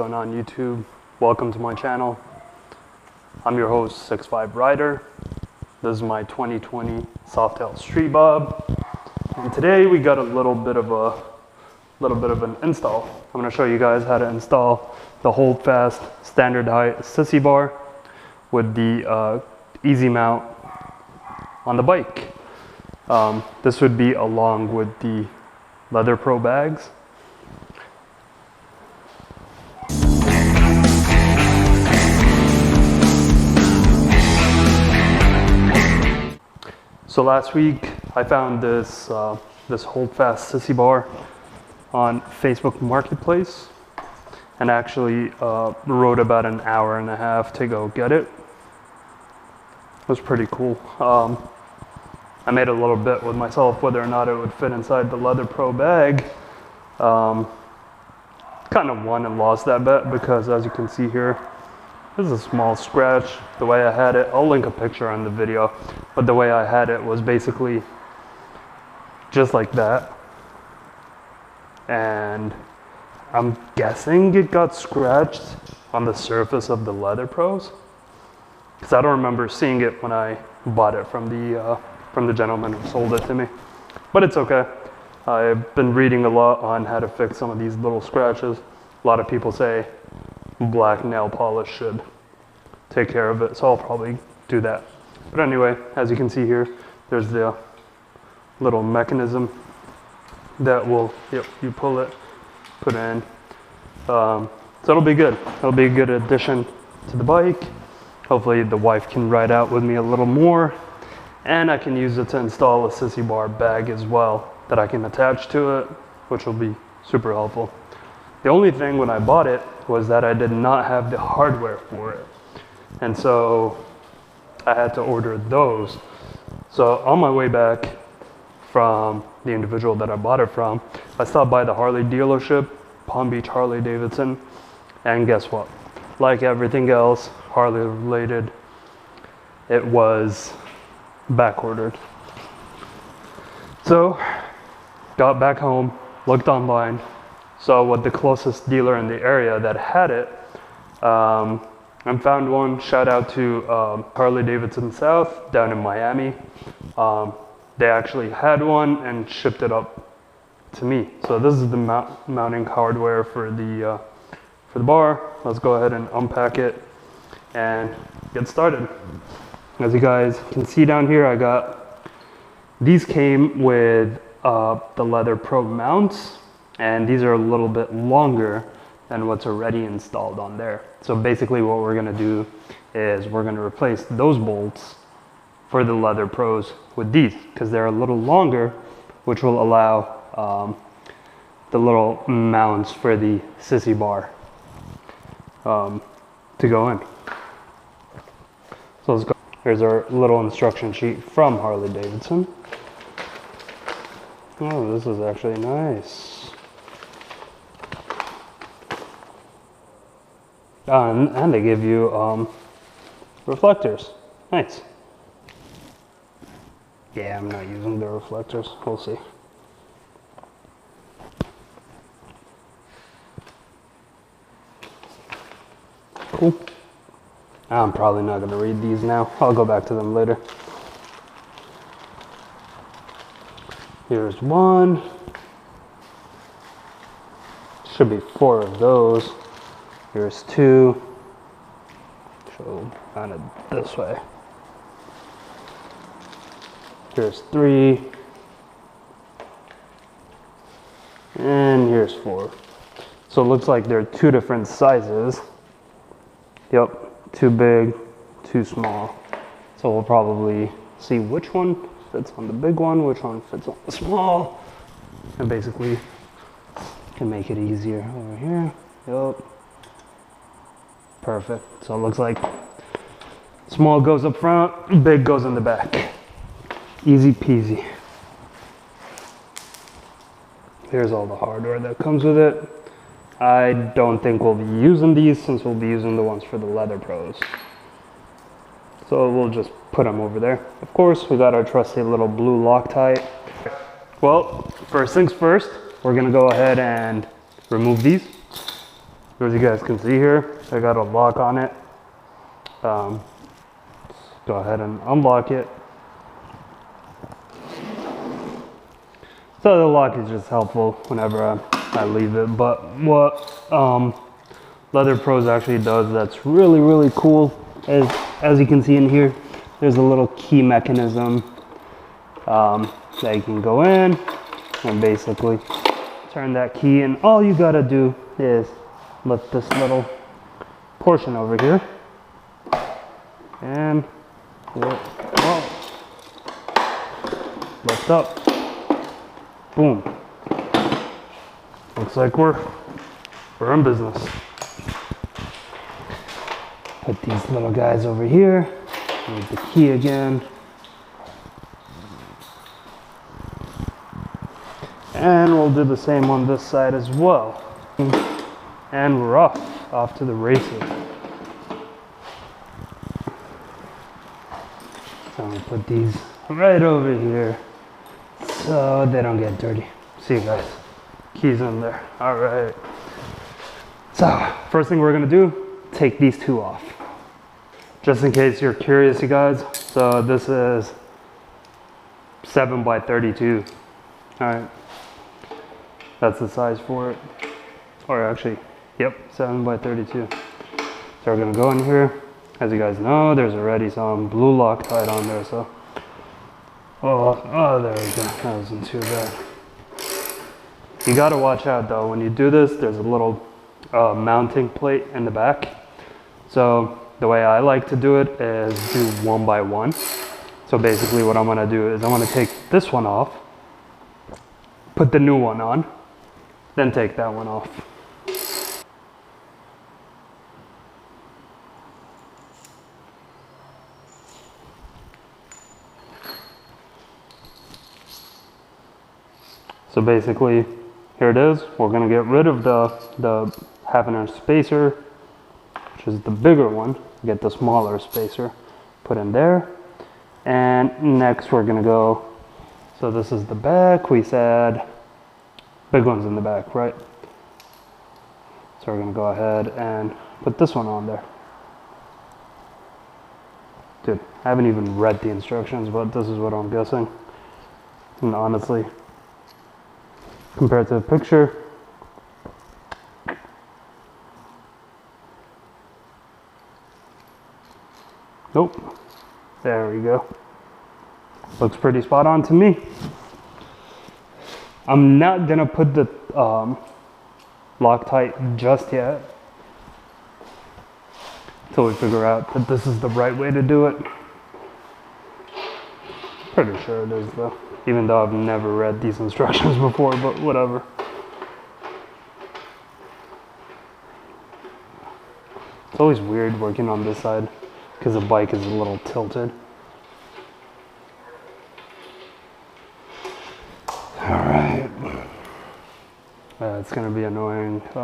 Going on YouTube, welcome to my channel. I'm your host 65 Rider. This is my 2020 Softail Street Bob, and today we got a little bit of an install. I'm going to show you guys how to install the Holdfast standard height sissy bar with the easy mount on the bike. This would be along with the LeatherPro bags. So last week I found this Holdfast Sissy Bar on Facebook Marketplace and actually rode about an hour and a half to go get it. It was pretty cool. I made a little bet with myself whether or not it would fit inside the LeatherPro bag. Kind of won and lost that bet because, as you can see here, this is a small scratch. The way I had it, I'll link a picture on the video, but the way I had it was basically just like that. And I'm guessing it got scratched on the surface of the LeatherPros, because I don't remember seeing it when I bought it from the gentleman who sold it to me. But it's okay. I've been reading a lot on how to fix some of these little scratches. A lot of people say black nail polish should take care of it, so I'll probably do that. But anyway, as you can see here, there's the little mechanism that will, you pull it, put it in. So it'll be good. It'll be a good addition to the bike. Hopefully the wife can ride out with me a little more, and I can use it to install a sissy bar bag as well that I can attach to it, which will be super helpful. The only thing when I bought it was that I did not have the hardware for it. And so I had to order those. So on my way back from the individual that I bought it from, I stopped by the Harley dealership, Palm Beach Harley Davidson, and guess what? Like everything else Harley related, it was back ordered. So got back home, looked online, saw what the closest dealer in the area that had it, and found one. Shout out to Harley Davidson South down in Miami. They actually had one and shipped it up to me. So this is the mounting hardware for the bar. Let's go ahead and unpack it and get started. As you guys can see down here, these came with the LeatherPro mounts, and these are a little bit longer than what's already installed on there. So basically what we're gonna do is we're gonna replace those bolts for the LeatherPros with these, because they're a little longer, which will allow the little mounts for the sissy bar to go in. So let's go. Here's our little instruction sheet from Harley Davidson. Oh, this is actually nice. And they give you reflectors. Nice. Yeah, I'm not using the reflectors. We'll see. Cool. I'm probably not going to read these now. I'll go back to them later. Here's one. Should be 4 of those. Here's 2. So kind of this way. Here's 3. And here's 4. So it looks like there are 2 different sizes. Yep, 2 big, 2 small. So we'll probably see which one fits on the big one, which one fits on the small, and basically can make it easier over here. Yep. Perfect. So it looks like small goes up front, big goes in the back. Easy peasy. Here's all the hardware that comes with it. I don't think we'll be using these since we'll be using the ones for the LeatherPros. So we'll just put them over there. Of course, we got our trusty little blue Loctite. Well, first things first, we're gonna go ahead and remove these. As you guys can see here, I got a lock on it. Let's go ahead and unlock it. So the lock is just helpful whenever I leave it. But what LeatherPro actually does that's really, really cool is, as you can see in here, there's a little key mechanism that you can go in and basically turn that key, and all you gotta do is lift this little portion over here and lift up. Boom. Looks like we're in business. Put these little guys over here. Need the key again. And we'll do the same on this side as well. And we're off to the races. So I'm gonna put these right over here so they don't get dirty. See you guys. Keys in there. All right. So first thing we're gonna do, take these two off. Just in case you're curious, you guys. So this is 7 by 32. All right. That's the size for it. Or actually, yep, 7 by 32. So we're gonna go in here. As you guys know, there's already some blue Loctite on there, so. Oh, there we go. That wasn't too bad. You gotta watch out though. When you do this, there's a little mounting plate in the back. So the way I like to do it is do 1 by 1. So basically what I'm gonna do is I'm gonna take this one off, put the new one on, then take that one off. So basically, here it is. We're gonna get rid of the 1/2 inch spacer, which is the bigger one. Get the smaller spacer, put in there. And next we're gonna go, so this is the back. We said big one's in the back, right? So we're gonna go ahead and put this one on there. Dude, I haven't even read the instructions, but this is what I'm guessing. And honestly, compared to the picture, nope. There we go. Looks pretty spot on to me. I'm not gonna put the Loctite just yet until we figure out that this is the right way to do it. Pretty sure it is though, even though I've never read these instructions before, but whatever. It's always weird working on this side because the bike is a little tilted. Alright. It's gonna be annoying. It's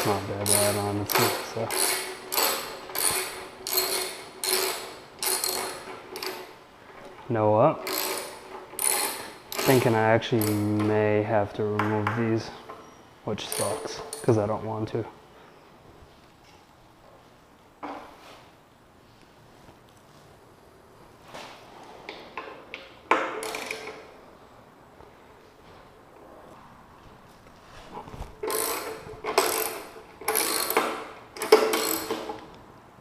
not that bad, honestly. So. You know what? Thinking I actually may have to remove these, which sucks, because I don't want to.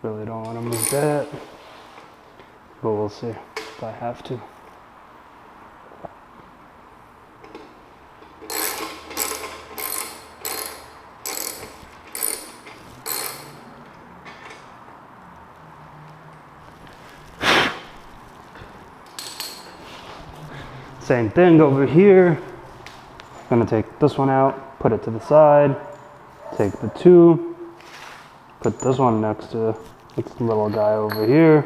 Really don't want to move that, but we'll see if I have to. Same thing over here. I'm gonna take this one out, put it to the side, take the two, put this one next to this little guy over here,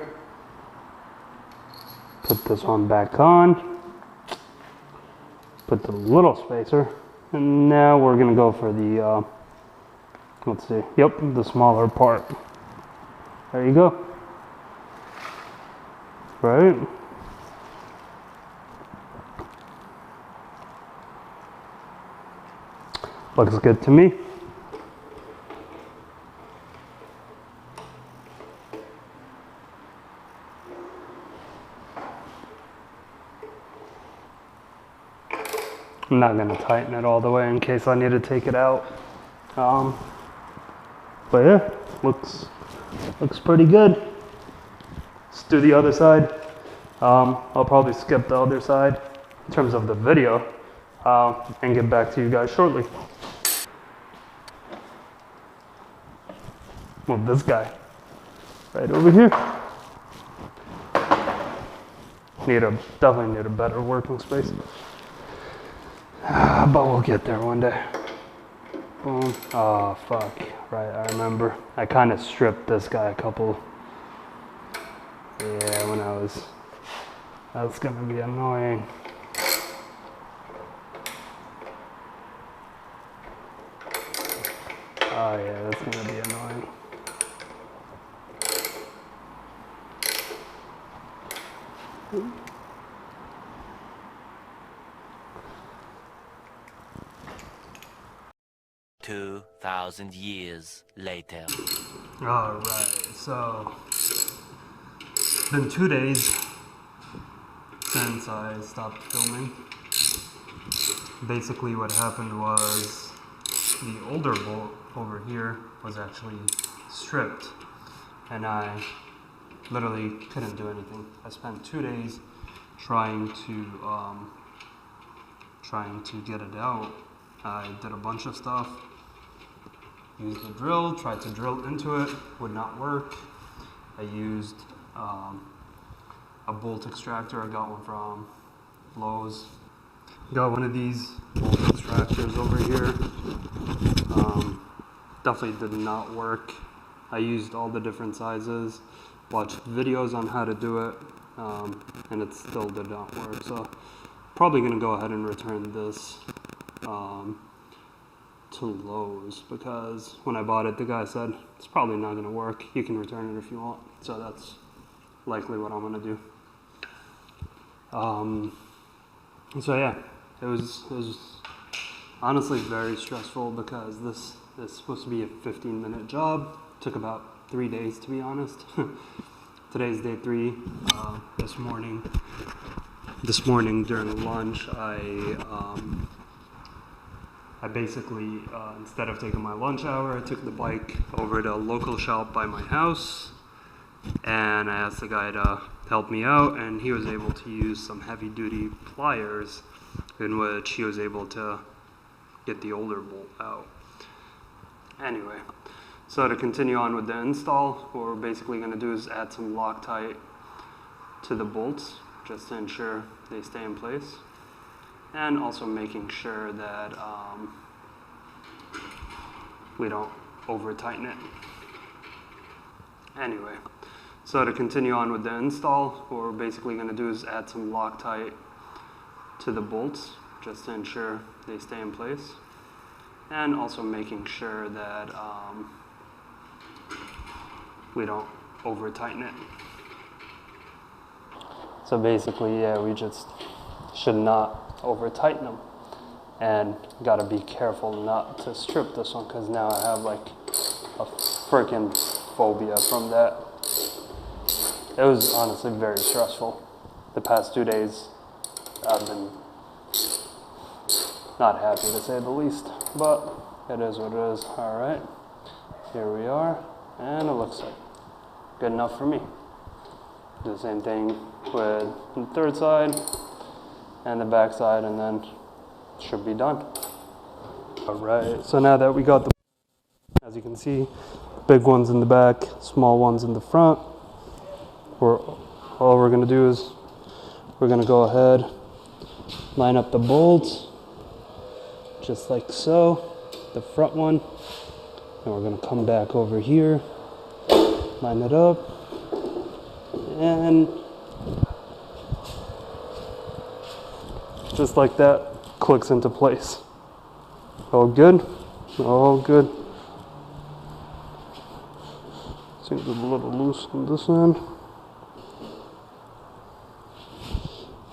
put this one back on, put the little spacer, and now we're gonna go for the, let's see, yep, the smaller part. There you go. Right? Looks good to me. I'm not gonna tighten it all the way in case I need to take it out. But yeah, looks pretty good. Let's do the other side. I'll probably skip the other side in terms of the video and get back to you guys shortly. Move this guy right over here. Definitely need a better working space. But we'll get there one day. Boom. Oh, fuck. Right, I remember. I kind of stripped this guy a couple. Yeah, when that's gonna be annoying. Oh yeah, that's gonna be annoying. Ooh. 2,000 years later. Alright, so it's been 2 days since I stopped filming. Basically what happened was the older bolt over here was actually stripped and I literally couldn't do anything. I spent 2 days trying to get it out. I did a bunch of stuff. Used the drill, tried to drill into it, would not work. I used a bolt extractor. I got one from Lowe's. Got one of these bolt extractors over here. Definitely did not work. I used all the different sizes, watched videos on how to do it, and it still did not work. So probably gonna go ahead and return this to Lowe's, because when I bought it, the guy said it's probably not gonna work. You can return it if you want. So that's likely what I'm gonna do. So yeah, it was honestly very stressful because this is supposed to be a 15-minute job. Took about 3 days, to be honest. Today's day 3. This morning during lunch, I basically, instead of taking my lunch hour, I took the bike over to a local shop by my house, and I asked the guy to help me out, and he was able to use some heavy-duty pliers in which he was able to get the older bolt out. Anyway, so to continue on with the install, what we're basically going to do is add some Loctite to the bolts just to ensure they stay in place, and also making sure that we don't over tighten it. Anyway, so to continue on with the install, what we're basically going to do is add some Loctite to the bolts just to ensure they stay in place, and also making sure that we don't over tighten it. So basically, yeah, we just should not over tighten them, and gotta be careful not to strip this one, because now I have like a freaking phobia from that. It was honestly very stressful. The past 2 days I've been not happy, to say the least, but it is what it is. All right, here we are, and it looks like good enough for me. Do the same thing with the third side and the back side, and then should be done. All right, so now that we got the, as you can see, big ones in the back, small ones in the front, all we're gonna do is we're gonna go ahead, line up the bolts just like so, the front one, and we're gonna come back over here, line it up, and just like that, clicks into place. All good? All good. Seems a little loose on this end.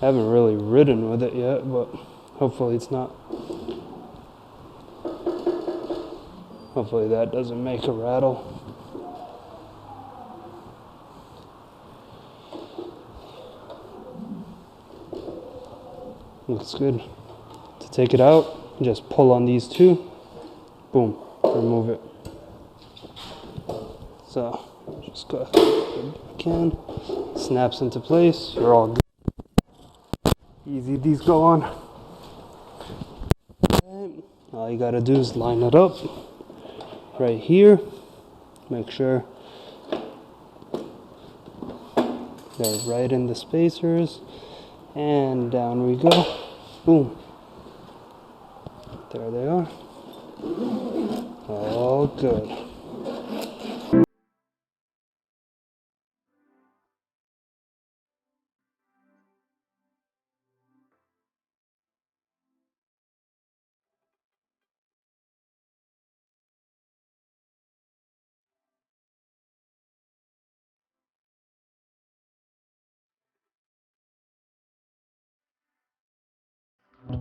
I haven't really ridden with it yet, but hopefully it's not Hopefully that doesn't make a rattle. Looks good. To take it out, just pull on these two. Boom, remove it. So just go ahead if you can. Snaps into place. You're all good. Easy these go on. Okay. All you gotta do is line it up right here. Make sure they're right in the spacers. And down we go. Boom. There they are. All good.